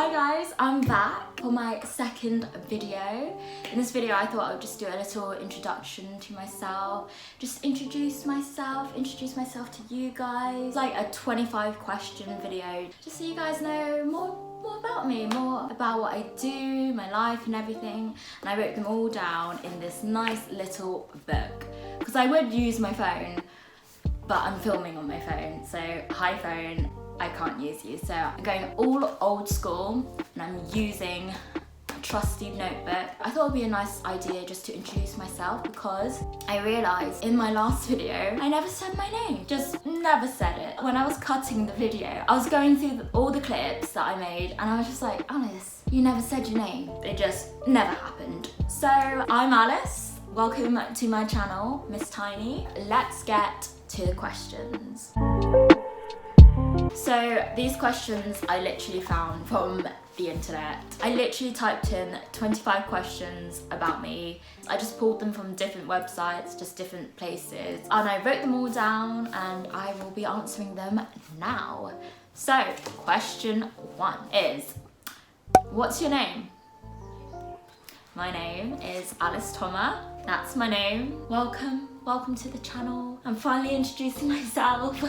Hi guys, I'm back for my second video. In this video I thought I would just do a little introduction to myself, just introduce myself to you guys. Like a 25 question video, just so you guys know more about me, more about what I do, my life and everything. And I wrote them all down in this nice little book, because I would use my phone, but I'm filming on my phone, so hi phone, I can't use you. So I'm going all old school and I'm using a trusty notebook. I thought it would be a nice idea just to introduce myself, because I realised in my last video I never said my name, just never said it. When I was cutting the video, I was going through all the clips that I made and I was just like, Alice, you never said your name. It just never happened. So I'm Alice, welcome to my channel, Miss Tiny. Let's get to the questions. So these questions I literally found from the internet. I literally typed in 25 questions about me. I just pulled them from different websites, just different places, and I wrote them all down and I will be answering them now. So question 1 is, what's your name? My name is Alice Thomas. That's my name. Welcome to the channel. I'm finally introducing myself.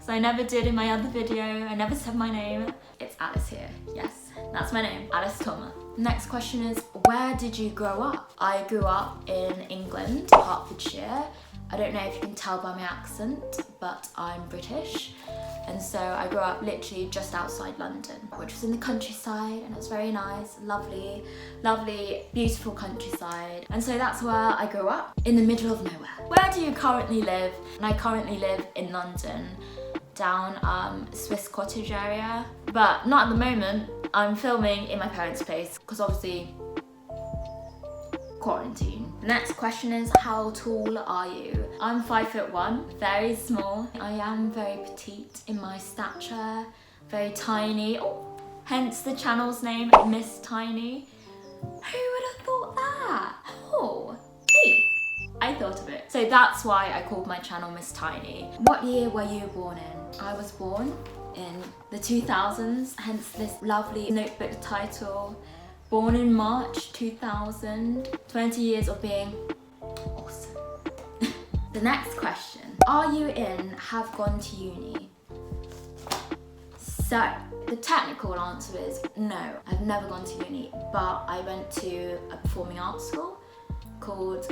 I never did in my other video. I never said my name. It's Alice here. Yes, that's my name, Alice Thomas. Next question is, where did you grow up? I grew up in England, Hertfordshire. I don't know if you can tell by my accent, but I'm British. And so I grew up literally just outside London, which was in the countryside, and it was very nice, lovely, beautiful countryside. And so that's where I grew up, in the middle of nowhere. Where do you currently live? And I currently live in London, down Swiss Cottage area, but not at the moment. I'm filming in my parents' place because obviously quarantine. The next question is, how tall are you? I'm 5'1", very small. I am very petite in my stature, very tiny. Oh, hence the channel's name, Miss Tiny. Who would have thought that? Oh, me. I thought of it. So that's why I called my channel Miss Tiny. What year were you born in? I was born in the 2000s, hence this lovely notebook title. Born in March 2000. 20 years of being awesome. The next question. Are you in, have gone to uni? So, the technical answer is no, I've never gone to uni, but I went to a performing arts school called,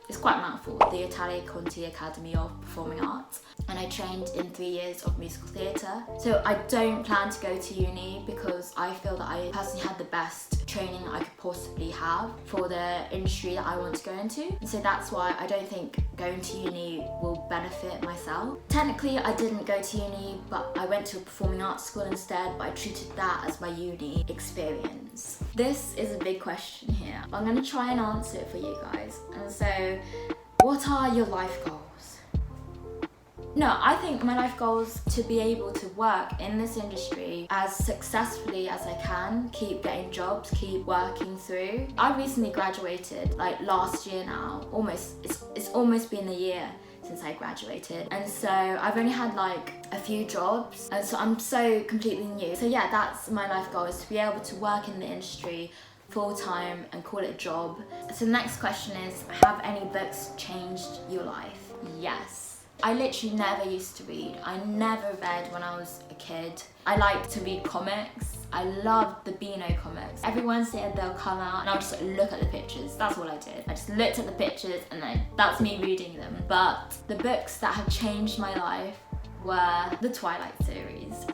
it's quite a mouthful, the Italia Conti Academy of Performing Arts, and I trained in 3 years of musical theatre. So I don't plan to go to uni because I feel that I personally had the best training I could possibly have for the industry that I want to go into. And so that's why I don't think going to uni will benefit myself. Technically I didn't go to uni, but I went to a performing arts school instead, but I treated that as my uni experience. This is a big question here. I'm going to try and answer it for you guys. And so, what are your life goals? No, I think my life goal is to be able to work in this industry as successfully as I can, keep getting jobs, keep working through. I recently graduated, like last year now, it's almost been a year since I graduated, and so I've only had like a few jobs, and so I'm so completely new. So yeah, that's my life goal, is to be able to work in the industry full time and call it a job. So the next question is, have any books changed your life? Yes. I literally never used to read. I never read when I was a kid. I like to read comics. I love the Beano comics. Every Wednesday they'll come out and I'll just look at the pictures. That's what I did. I just looked at the pictures and then that's me reading them. But the books that have changed my life were the Twilight series.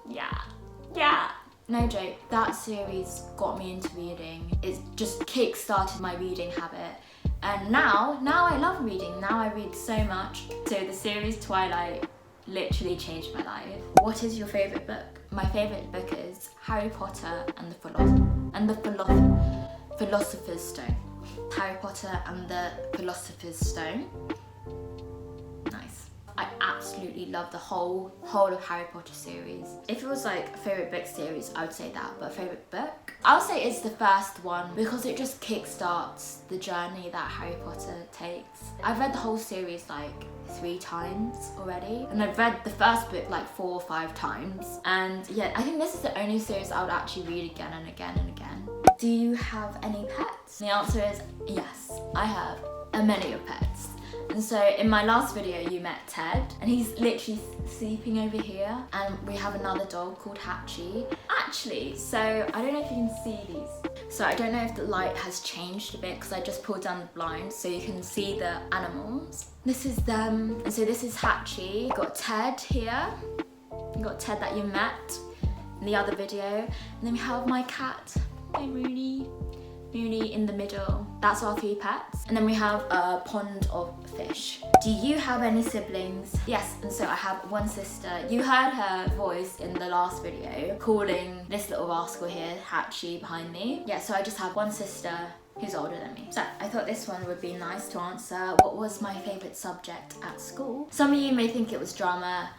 Yeah. No joke, that series got me into reading. It just kick-started my reading habit. And now I love reading. Now I read so much. So the series Twilight literally changed my life. What is your favourite book? My favourite book is Harry Potter and the Philosopher's Stone. Harry Potter and the Philosopher's Stone. Nice. I absolutely love the whole of Harry Potter series. If it was like a favourite book series, I would say that, but a favourite book? I would say it's the first one because it just kickstarts the journey that Harry Potter takes. I've read the whole series like 3 times already, and I've read the first book like 4 or 5 times, and yeah, I think this is the only series I would actually read again and again and again. Do you have any pets? The answer is yes, I have many of pets. And so in my last video you met Ted, and he's literally sleeping over here, and we have another dog called Hatchie. Actually, so I don't know if you can see these. So I don't know if the light has changed a bit because I just pulled down the blinds so you can see the animals. This is them, and so this is Hatchie. You've got Ted here, you got Ted that you met in the other video, and then we have my cat, my Mooney in the middle. That's our 3 pets. And then we have a pond of fish. Do you have any siblings? Yes, and so I have one sister. You heard her voice in the last video calling this little rascal here, Hatchie, behind me. Yeah, so I just have one sister who's older than me. So I thought this one would be nice to answer. What was my favourite subject at school? Some of you may think it was drama,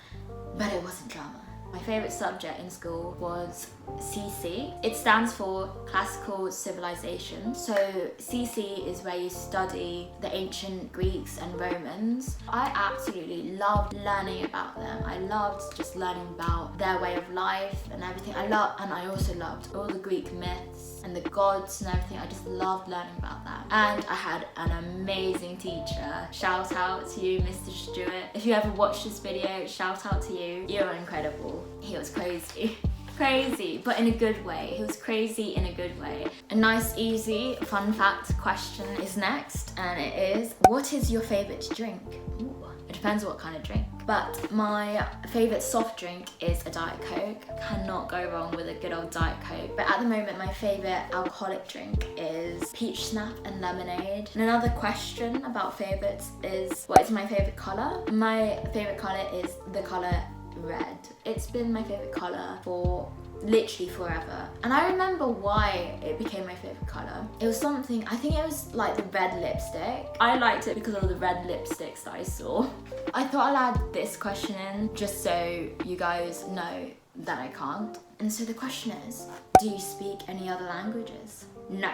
but it wasn't drama. My favourite subject in school was CC. It stands for Classical Civilization. So CC is where you study the ancient Greeks and Romans. I absolutely loved learning about them. I loved just learning about their way of life and everything. And I also loved all the Greek myths and the gods and everything. I just loved learning about that. And I had an amazing teacher. Shout out to you, Mr. Stewart. If you ever watched this video, shout out to you. You're incredible. He was crazy. Crazy, but in a good way. He was crazy in a good way. A nice, easy, fun fact question is next, and it is, what is your favourite drink? Ooh, it depends what kind of drink. But my favourite soft drink is a Diet Coke. Cannot go wrong with a good old Diet Coke. But at the moment, my favourite alcoholic drink is peach snap and lemonade. And another question about favourites is, what is my favourite colour? My favourite colour is the colour red. It's been my favourite colour for literally forever. And I remember why it became my favourite colour. It was something, I think it was like the red lipstick. I liked it because of the red lipsticks that I saw. I thought I'll add this question in just so you guys know that I can't. And so the question is, do you speak any other languages? No.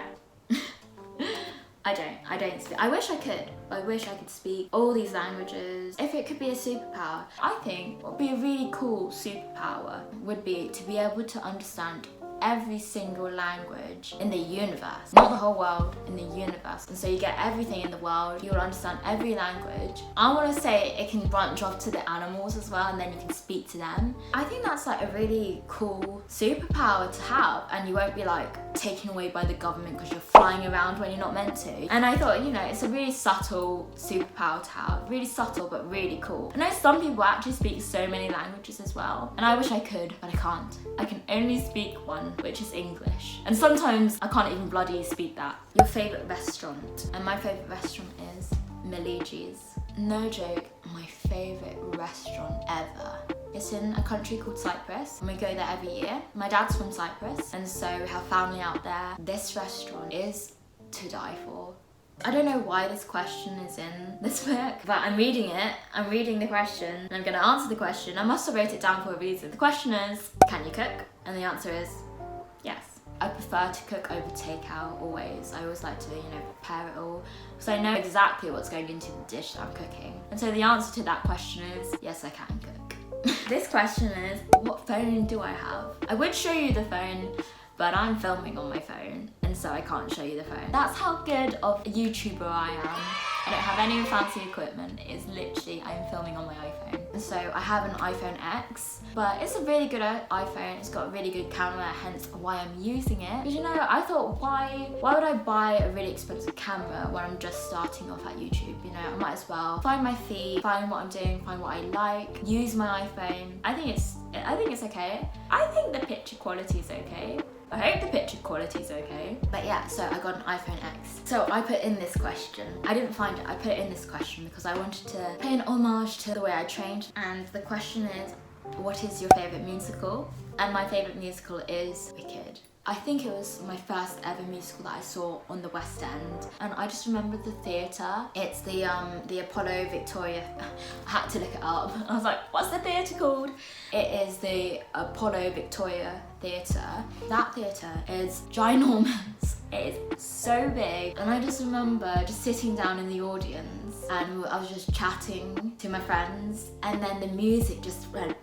I don't speak. I wish I could. I wish I could speak all these languages. If it could be a superpower, I think what would be a really cool superpower would be to be able to understand every single language in the universe. Not the whole world, in the universe. And so you get everything in the world, you'll understand every language. I want to say it can branch off to the animals as well, and then you can speak to them. I think that's like a really cool superpower to have, and you won't be like taken away by the government because you're flying around when you're not meant to. And I thought, you know, it's a really subtle superpower to have. Really subtle, but really cool. I know some people actually speak so many languages as well, and I wish I could, but I can't. I can only speak one, which is English. And sometimes I can't even bloody speak that. Your favourite restaurant? And my favourite restaurant is Miligi's. No joke, my favourite restaurant ever. It's in a country called Cyprus, and we go there every year. My dad's from Cyprus, and so we have family out there. This restaurant is to die for. I don't know why this question is in this book, but I'm reading it. I'm reading the question, and I'm gonna answer the question. I must have wrote it down for a reason. The question is, can you cook? And the answer is yes. I prefer to cook over takeout always. I always like to, you know, prepare it all, so I know exactly what's going into the dish that I'm cooking. And so the answer to that question is, yes, I can cook. This question is, what phone do I have? I would show you the phone, but I'm filming on my phone, and so I can't show you the phone. That's how good of a YouTuber I am. I don't have any fancy equipment. It's literally, I'm filming on my iPhone. And so I have an iPhone X, but it's a really good iPhone. It's got a really good camera, hence why I'm using it. Because, you know, I thought, why would I buy a really expensive camera when I'm just starting off at YouTube? You know, I might as well find my feet, find what I'm doing, find what I like, use my iPhone. I think it's okay. I think the picture quality is okay. I hope the picture quality is okay. But yeah, so I got an iPhone X. So I put in this question. I didn't find it, I put in this question because I wanted to pay an homage to the way I trained. And the question is, what is your favourite musical? And my favourite musical is Wicked. I think it was my first ever musical that I saw on the West End, and I just remember the theatre. It's the Apollo Victoria. I had to look it up. I was like, what's the theatre called? It is the Apollo Victoria Theatre. That theatre is ginormous. It is so big, and I just remember just sitting down in the audience and I was just chatting to my friends, and then the music just went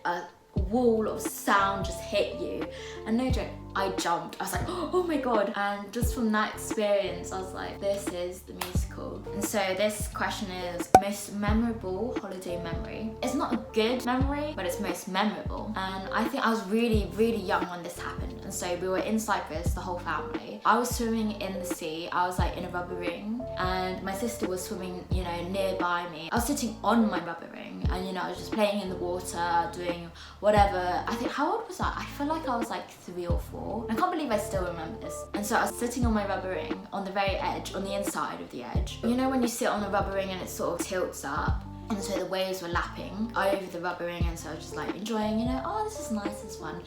a wall of sound just hit you, and no joke, I jumped. I was like, oh my god. And just from that experience, I was like, this is the musical. And so this question is most memorable holiday memory. It's not a good memory, but it's most memorable. And I think I was really young when this happened. And so we were in Cyprus, the whole family. I was swimming in the sea. I was like in a rubber ring, and my sister was swimming, you know, nearby me. I was sitting on my rubber ring, and you know, I was just playing in the water, doing whatever. I think, how old was I? I feel like I was like 3 or 4. I can't believe I still remember this. And so I was sitting on my rubber ring on the very edge, on the inside of the edge. You know when you sit on a rubber ring and it sort of tilts up? And so the waves were lapping over the rubber ring, and so I was just like enjoying, you know, oh, this is nice, this is fun.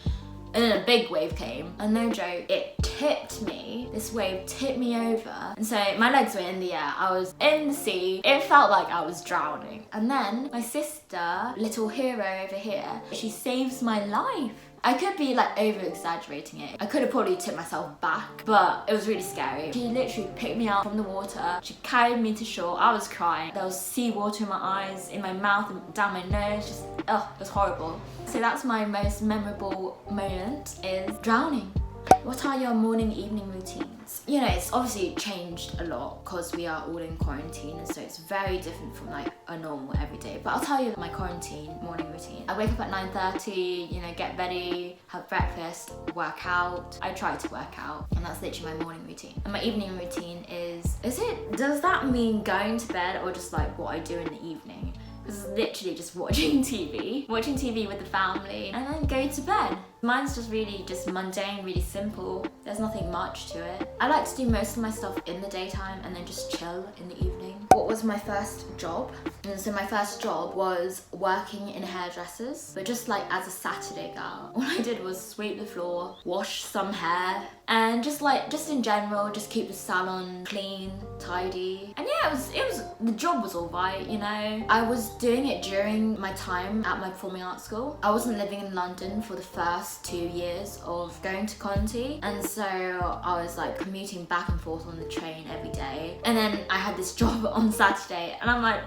And then a big wave came, and no joke, it tipped me. This wave tipped me over. And so my legs were in the air. I was in the sea. It felt like I was drowning. And then my sister, little hero over here, she saves my life. I could be like over exaggerating it. I could have probably tipped myself back, but it was really scary. She literally picked me up from the water. She carried me to shore. I was crying. There was seawater in my eyes, in my mouth, and down my nose. Just, ugh, it was horrible. So that's my most memorable moment, is drowning. What are your morning, evening routines? You know, it's obviously changed a lot because we are all in quarantine, and so it's very different from like a normal everyday. But I'll tell you my quarantine morning routine. I wake up at 9:30, you know, get ready, have breakfast, work out. I try to work out, and that's literally my morning routine. And my evening routine does that mean going to bed, or just like what I do in the evening? Because it's literally just watching TV with the family, and then go to bed. Mine's just really just mundane, really simple. There's nothing much to it. I like to do most of my stuff in the daytime and then just chill in the evening. What was my first job? And so my first job was working in hairdressers, but just like as a Saturday girl. All I did was sweep the floor, wash some hair, and just in general, just keep the salon clean, tidy. And yeah, the job was all right, you know. I was doing it during my time at my performing arts school. I wasn't living in London for the first 2 years of going to Conti, and so I was like commuting back and forth on the train every day. And then I had this job on Saturday, and I'm like,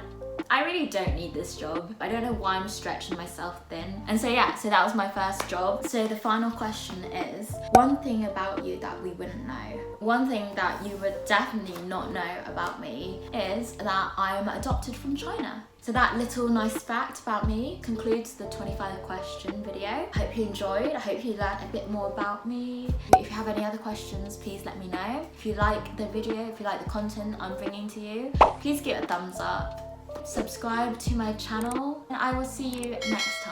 I really don't need this job. I don't know why I'm stretching myself thin. And so yeah, so that was my first job. So the final question is, one thing about you that we wouldn't know. One thing that you would definitely not know about me is that I'm adopted from China. So that little nice fact about me concludes the 25 question video. I hope you enjoyed. I hope you learned a bit more about me. If you have any other questions, please let me know. If you like the video, if you like the content I'm bringing to you, please give it a thumbs up. Subscribe to my channel, and I will see you next time.